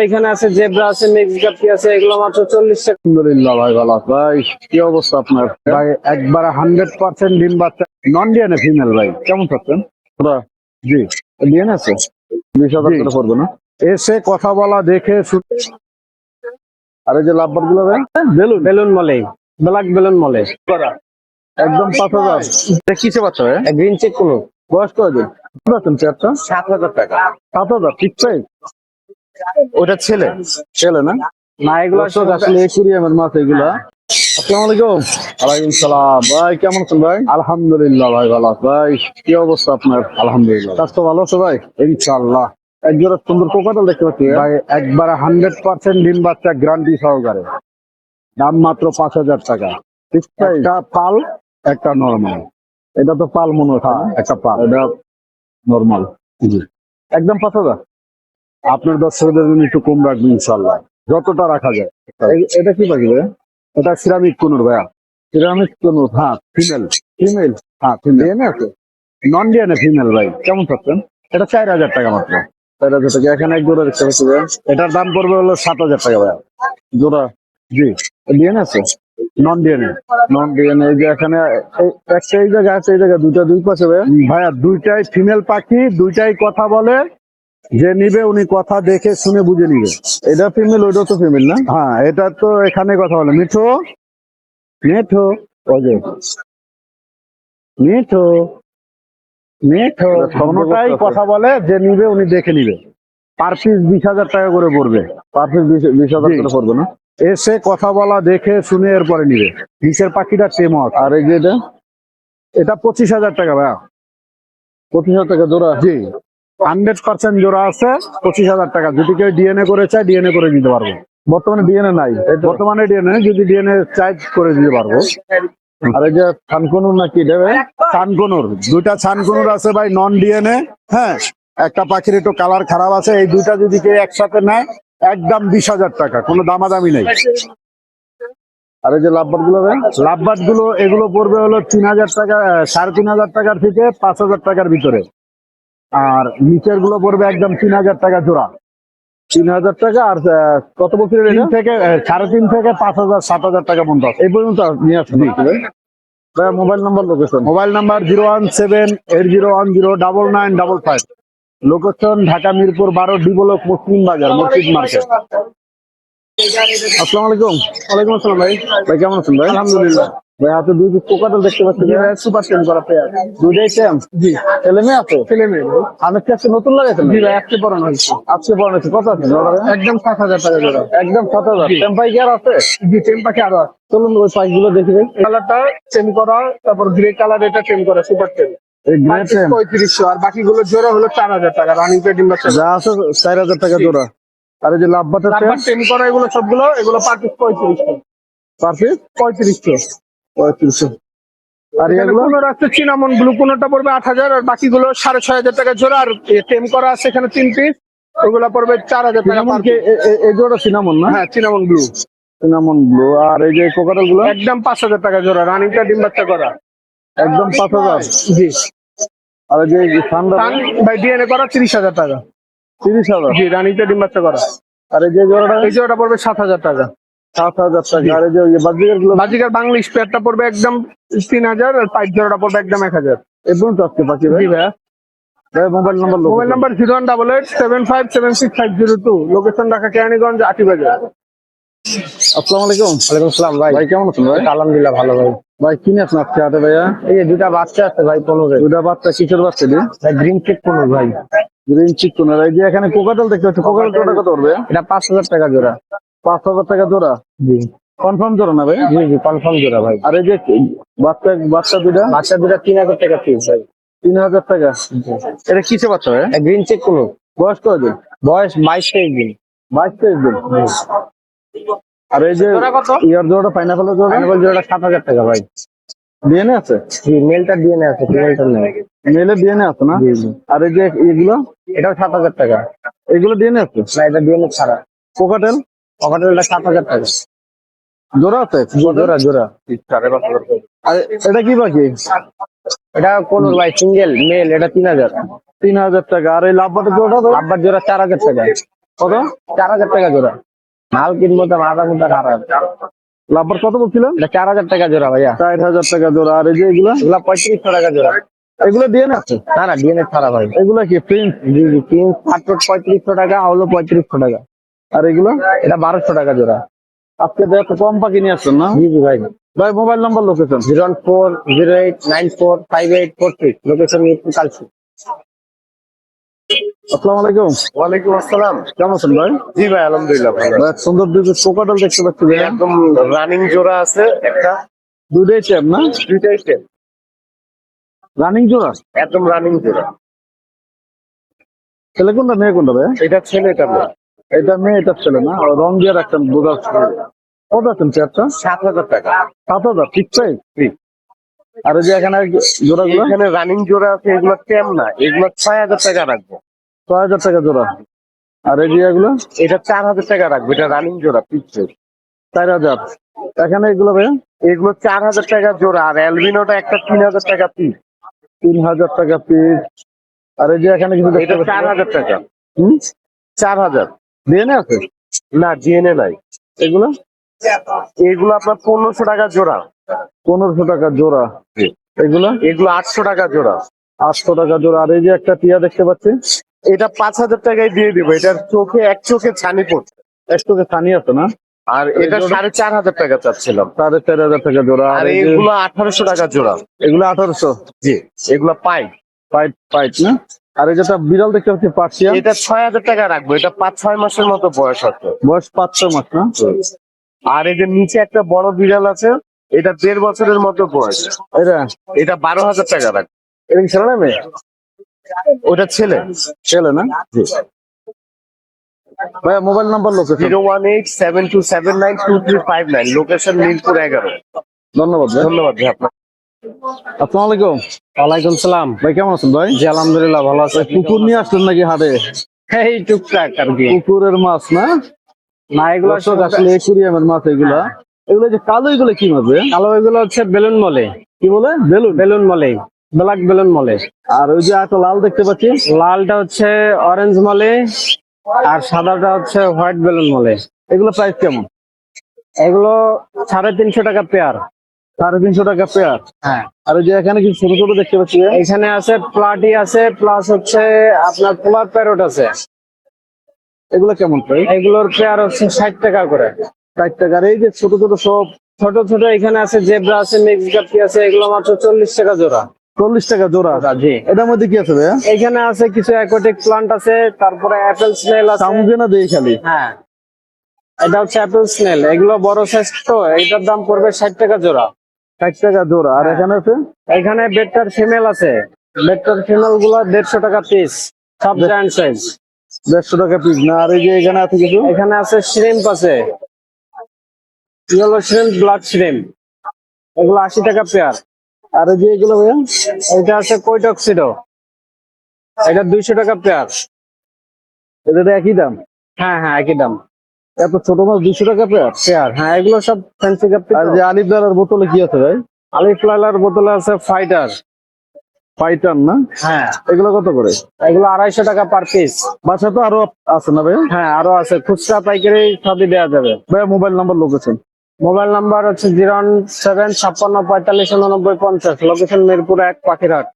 এখানে আছে, জেব্রা আছে, মিক্স গাপ্পি আছে, এগুলো মাত্র 40 টাকা। আলহামদুলিল্লাহ ভাই, ভালো ভাই। কি অবস্থা আপনার ভাই? একবার 100% ডিম বাচ্চা, নন ডিএনএ ফিমেল ভাই, কেমন থাকছেন? জি, ডিএনএ আছে, 20,000 করে পড়বে না? এসে কথা বলা দেখে শুনে। আর এই যে লাভবার গুলো ভাই, বেলুন বেলুন মলে, ব্ল্যাক বেলুন মলে একদম 5,000। এটা কিসে বাচ্চা ভাই? গ্রিন চেক কোনো বয়স কতদিন? পুরাতন চেয়ারটা 7,000 টাকা। 7,000 ঠিক চাই। ওটা ছেলে ছেলে না? না, এগুলো আসলে একুরিয়ামের মাছ এগুলা। আসসালামু আলাইকুম। ওয়ালাইকুম সালাম ভাই, কেমন আছেন ভাই? আলহামদুলিল্লাহ ভাই, ভালো আছি ভাই। কি অবস্থা আপনার? আলহামদুলিল্লাহ। স্বাস্থ্য ভালো আছে ভাই? ইনশাআল্লাহ। এক জোড়া সুন্দর কোকাটাল দেখতে পাচ্ছি ভাই, একবার 100% ডিম বাচ্চা গ্যারান্টি সহকারে, দাম মাত্র 5,000 টাকা। ঠিক আছে, একটা পাল একটা নরমাল। এটা তো পাল মনে হয়, একটা পাল, এটা নরমাল। জি, একদম 5,000। আপনার দর্শকদের জন্য একটু কম রাখবেন ইনশাআল্লাহ, যতটা রাখা যায়। এটা কি পাখি ভাইয়া? এটা সিরামিক কোনুর ভাইয়া। সিরামিক কোনুর, হ্যাঁ ফিমেল। ফিমেল, হ্যাঁ ফিমেল। ডিএনএ আছে, নন ডিএনএ ফিমেল ভাই, কেমন থাকছেন? এটা 4,000 টাকা মাত্র। 4,000 টাকা। এখানে এক জোড়া দেখতে পাচ্ছি ভাইয়া, এটার দাম পড়বে হলো 7,000 টাকা ভাইয়া জোড়া। জি, ডিএনএ আছে, নন ডিএনএ। Non DNA. এই যে এখানে একটা এই জায়গা আছে, এই জায়গা দুইটা, দুই পাশে ভাইয়া। ভাইয়া দুইটাই ফিমেল পাখি, দুইটাই কথা বলে। যে নিবে উনি কথা দেখে শুনে বুঝে নিবে। এটা ফিমেল, ওইটা তো ফিমেল না? হ্যাঁ, এটা তো এখানে কথা বলে। মিঠো মিঠো, ওই যে মিঠো মিঠো, কোনোটাই কথা বলে। যে নিবে উনি দেখে নিবে। পার পিস 20,000 টাকা করে পড়বে। পার পিস 20,000 করে পড়বে না? এসে কথা বলা দেখে শুনে এরপরে নিবে। নিচের পাখিটা টেমক। আর এই যে এটা 25,000 টাকা ভাইয়া। 25,000 টাকা জোড়া? জি, 100% জোড়া আছে, 25,000 টাকা। যদি কেউ ডিএনএ করে চায়, ডিএনএ করে দিতে পারবো। বর্তমানে ডিএনএ নাই, বর্তমানে ডিএনএ যদি ডিএনএ চাই করে দিতে পারবো। আর এই যে ছানকনুর নাকি দেবে, ছানকনুর দুইটা ছানকনুর আছে ভাই, নন ডিএনএ। হ্যাঁ, একটা পাখির একটু কালার খারাপ আছে। এই দুইটা যদি কেউ একসাথে নেয়, একদম 20,000 টাকা, কোনো দামাদামি নেই। আর এই যে লাভবার্ড গুলো, লাভবার্ড গুলো এগুলো পড়বে হলো 3,000 টাকা, 3,500 টাকার থেকে 5,000 টাকার ভিতরে। আর নিচের গুলো পড়বে একদম 3,000 টাকা জোড়া। 3,000 টাকা। আর কত বছরের? 3 থেকে 3.5 থেকে 5,000 7,000 টাকা পর্যন্ত এই পর্যন্ত নিয়ে আসছি। Mobile number, location? Mobile number 01780109955। Location Dhaka Mirpur 12 D block, মুসলিম বাজার, মসজিদ মার্কেট। আসসালামু আলাইকুম। ওয়ালাইকুম আসসালাম ভাই। ভাই কেমন আছেন ভাই? আলহামদুলিল্লাহ। ভাই হাতে দুই পিস কোকাটাল দেখতে পাচ্ছি। সুপার টেন করা পেয়ার। দুইটাই সেম? জি, ছেলে মেয়ে আছে? ছেলে মেয়ে। আমি কি আজকে নতুন লাগাইছেন? জি ভাই, আজকে পড়ানো হয়েছে। আজকে পড়ানো কত আছে? একদম 7,000 টাকা জোড়া। একদম 7,000। জি। টেম্পাই কি আর আছে? জি, টেম পাখি আরো আছে। চলুন ওই পাখিগুলো দেখি ভাই। কালারটা টেম করা, তারপর গ্রে কালার, এটা টেম করা সুপার টেম। এই গ্রে টেম 3500। আর বাকিগুলো জোড়া হলো 4,000 টাকা। রানিং পেডিং বাচ্চা যা আছে 4,000 টাকা জোড়া। আর এই যে লাভবাটা তারপর টেম করা, এগুলো সবগুলো, এগুলো পার পিস 3500। Per piece 3500। 3500। আর এখানে এগুলো কোনো আছে চিনামন ব্লু, কোনোটা পড়বে 8,000। আর বাকিগুলো 6,500 টাকা জোড়া। আর টেম করা আছে এখানে 3 পিস, ওগুলো পড়বে 4,000 টাকা সিনামন পার কি? পিস। এই জোড়া সিনামন না? হ্যাঁ, চিনামন ব্লু সিনামন ব্লু। আর এই যে কোকাটাল গুলো একদম 5,000 টাকা জোড়া। রানিংটা ডিম বাচ্চা করা। একদম 5,000। জি। আর এই যে সানডা টান বাই ডিএনএ করা 30,000 টাকা। 30,000। জি, রানিংটা ডিম বাচ্চা করা। আর এই যে জোড়াটা এই জোড়াটা পড়বে 7,000 টাকা। 7,000 টাকা। আর এই যে বাজিকার গুলো বাজিকার বাংলিশ পেয়ারটা পড়বে একদম 3,000। আর পাইপ জোড়াটা পড়বে একদম 1,000। এই পর্যন্ত আজকে পাখি ভাই। জি ভাইয়া। ভাই mobile number, mobile number 01887576502। Location Dhaka Keraniganj, Atibazar. আসসালামু আলাইকুম। ওয়ালাইকুম আসসালাম ভাই। ভাই কেমন আছেন ভাই? আলহামদুলিল্লাহ ভালো ভাই। ভাই কিনে আছেন আজকে হাটে ভাইয়া? এই যে দুটা বাচ্চা আছে ভাই, 15। দুটা বাচ্চা, কিসের বাচ্চা দিয়ে? ভাই গ্রিন চেক 15 ভাই। গ্রিন চিকন। আর এই যে এখানে কোকাটাল দেখতে পাচ্ছি, কোকাটাল জোড়া কত পড়বে? এটা 5,000 টাকা জোড়া। 5,000 টাকা জোড়া। জি কনফার্ম জোড়া না ভাই? জি জি, কনফার্ম জোড়া ভাই। আর এই যে বাচ্চা, বাচ্চা দুটা বাচ্চা দুটা 3,000 টাকা পিস ভাই। 3,000 টাকা। এটা কিসে বাচ্চা ভাই? Green check 15। বয়স কতদিন? বয়স 22-23 দিন। 22-23 দিন। আর এই যে জোড়া কত? ইয়ার জোড়া, পাইনাপেলের জোড়া ফাইনাল জোড়াটা 7,000 টাকা ভাই। ডিএনএ আছে? জি, মেলটা ডিএনএ আছে, ফিমেলটা নেই। মেলের ডিএনএ আছে না? জি জি। আর এই যে এগুলো, এটাও 7,000 টাকা। এগুলো ডিএনএ আছে? না, এটা ডিএনএ ছাড়া। কোকাটেল পকেটেলটা 7,000 টাকা। জোড়া আছে? জোড়া জোড়া। আর এটা কি পাখি? এটা কোন ভাই, সিঙ্গেল মেল, এটা 3,000। 3,000 টাকা। আর এই লাভবাটের জোড়া ভাই? আব্বার জোড়া 4,000 টাকা। কত? 4000 টাকা জোড়া। মাল কিনবো তো মাথা মুথা খারাপ। লাভবার কত বলছিলেন? এটা 4000 টাকা জোড়া ভাইয়া। 4000 টাকা জোড়া। আর এই যে এগুলা এগুলা 3500 টাকা জোড়া। এগুলো দিয়ে না আছে? না না ডিএনএ ছাড়া ভাই। এগুলা কি প্রিন্স? জি জি প্রিন্স পাটপট 3500 টাকা, হলো 3500 টাকা। আর এগুলো? এটা 1200 টাকা জোড়া। আজকে তো এত কম পাখি নিয়ে আসছেন না জি জি ভাই। ভাই? Mobile number location? 01408945846, location Mirpur কালচি। আসসালামু আলাইকুম। ওয়ালাইকুম আসসালাম। কেমন আছেন ভাই? জি ভাই আলহামদুলিল্লাহ ভালো। ভাই, সুন্দর দুটো কোকাটাল দেখতে পাচ্ছি ভাই। একদম রানিং জোড়া আছে একটা, দুটোই টেপ না? দুইটাই সেম, রানিং জোড়া? একদম রানিং জোড়া। ছেলে কোনটা মেয়ে কোনটা ভাই? এটা ছেলে এটা মেয়ে। এটা মেয়ে এটা ছেলে না? আর রং দিয়ে রাখছেন বোঝা যাচ্ছে। কত আছেন চেয়ারটা? 7000 টাকা। 7000 ঠিক চাই? ঠিক। আর এই যে এখানে জোড়াগুলো? এখানে রানিং জোড়া আছে, এগুলো টেম না, এগুলো 6000 টাকা রাখবো। 6000 টাকা জোড়া। আর এই যে এগুলো? এটা 4000 টাকা রাখবো, এটা রানিং জোড়া পিচ্ছে। 4000। এখানে এগুলো ভাই? এগুলো 4000 টাকা জোড়া, আর অ্যালবিনোটা একটা 3000 টাকা পিস। 3000 টাকা পিস। আর এই যে এখানে কিছু দেখতে এটা পাচ্ছি। 4000 টাকা। হুম? 4000। ডিএনএ আছে? না ডিএনএ নাই। এগুলো? এগুলো আপনার 1500 টাকা জোড়া। 1500 টাকা জোড়া। এগুলো? এগুলো 800 টাকা জোড়া। 800 টাকা জোড়া। আর এই যে একটা টিয়া দেখতে পাচ্ছি। এটা 5000 টাকায় দিয়ে দেবো, এটার চোখে এক চোখে ছানি পড়ছে। একটু ছানি আছে না? আর এটা 4500 টাকা চাচ্ছিলাম। 4500 টাকা জোড়া। আর আর এই যে এগুলো 1800 টাকা জোড়া। এগুলো 1800? জি। এগুলো পাই। পাইট পাইট না? আর এই যেটা বিড়াল দেখতে পাচ্ছি পার্সিয়ান, এটা 6000 টাকা রাখবো, এটা 5-6 মাসের মতো বয়স আছে। বয়স 5-6 মাস না? আর এই যে নিচে একটা বড় বিড়াল আছে, এটা 1.5 বছরের মতো বয়স। এটা এটা 12000 টাকা রাখবো। এটা কি ছেলে না মেয়ে? ওটা ছেলে। ছেলে না? ভাইয়া mobile number location? 01872792359, location Mirpur 11। ধন্যবাদ ভাই। ধন্যবাদ ভাই আপনার। আসসালামু আলাইকুম। ওয়ালাইকুম সালাম। ভাই কেমন আছেন ভাই? জি আলহামদুলিল্লাহ ভালো আছে। কুকুর নিয়ে আসলেন নাকি হাটে? এই টুকটাক আর কি। কুকুরের মাছ না? না এগুলো দর্শক আসলে একুরিয়ামের মাছ এগুলা। এগুলো যে কালো, এগুলো কি মাছ ভাই? কালো, এগুলো হচ্ছে বেলুন মলে। কি বলে? বেলুন? বেলুন মলে, ব্ল্যাক বেলুন মলে। আর ওই যে একটা লাল দেখতে পাচ্ছি। লালটা হচ্ছে অরেঞ্জ মলে, আর সাদাটা হচ্ছে হোয়াইট বেলুন মলে। এগুলো প্রাইস কেমন? এগুলো 350 টাকা পেয়ার। 350 টাকা পেয়ার। হ্যাঁ। আর ওই যে এখানে কিছু ছোট ছোট দেখতে পাচ্ছি ভাই। এখানে আছে প্লাটি আছে, প্লাস হচ্ছে আপনার পোলার প্যারট আছে। এগুলো কেমন প্রাইস? এগুলোর পেয়ার হচ্ছে 60 টাকা করে। 60 টাকা। আর এই যে ছোট ছোট সব ছোট ছোট এখানে আছে জেব্রা আছে, মিক্স গাপ্পি আছে, এগুলো মাত্র 40 টাকা জোড়া। 40 টাকা জোড়া। জি। এটার মধ্যে কি আছে ভাইয়া? এখানে আছে কিছু অ্যাকোয়াটিক প্লান্ট আছে, তারপরে অ্যাপেল স্নেল আছে। সামুদ্রে না দেই খালি? হ্যাঁ, এটা হচ্ছে অ্যাপেল স্নেল, এগুলো বড় সাইজ, তো এটার দাম পড়বে 60 টাকা জোড়া। 60 টাকা জোড়া। আর হ্যাঁ। এখানে আছে এখানে বেডটার ফিমেল আছে, বেডটার ফিমেল গুলো 150 টাকা পিস, সব জায়ান্ট সাইজ। 150 টাকা পিস না? আর এই যে এখানে আছে কিছু। এখানে আছে শ্রিম্প আছে, ইয়েলো শ্রিম্প, ব্ল্যাক শ্রিম্প, এগুলো 80 টাকা পেয়ার। আর এই যে এগুলো ভাইয়া? এটা আছে কই টক্সিডো, এটা 200 টাকা পেয়ার। এটা একই দাম? হ্যাঁ হ্যাঁ একই দাম এত ছোট মাছ 200 টাকা পেয়ার? পেয়ার। হ্যাঁ এগুলো সব ফ্যান্সি কাপ। আর যে আলিফ দালার বোতলে কি আছে ভাই? আলিফ লাইলার বোতলে আছে ফাইটার। পাইটান না? হ্যাঁ, এগুলো কত করে? এগুলো 250 টাকা পার পিস। বাসা তো আরো আছে না ভাই? হ্যাঁ আরো আছে, খুচরা পাইকারি সবই দেওয়া যাবে। ভাইয়া mobile number location? Mobile number হচ্ছে 01756458950, লোকেশন মিরপুর 1, পাখিরহাট।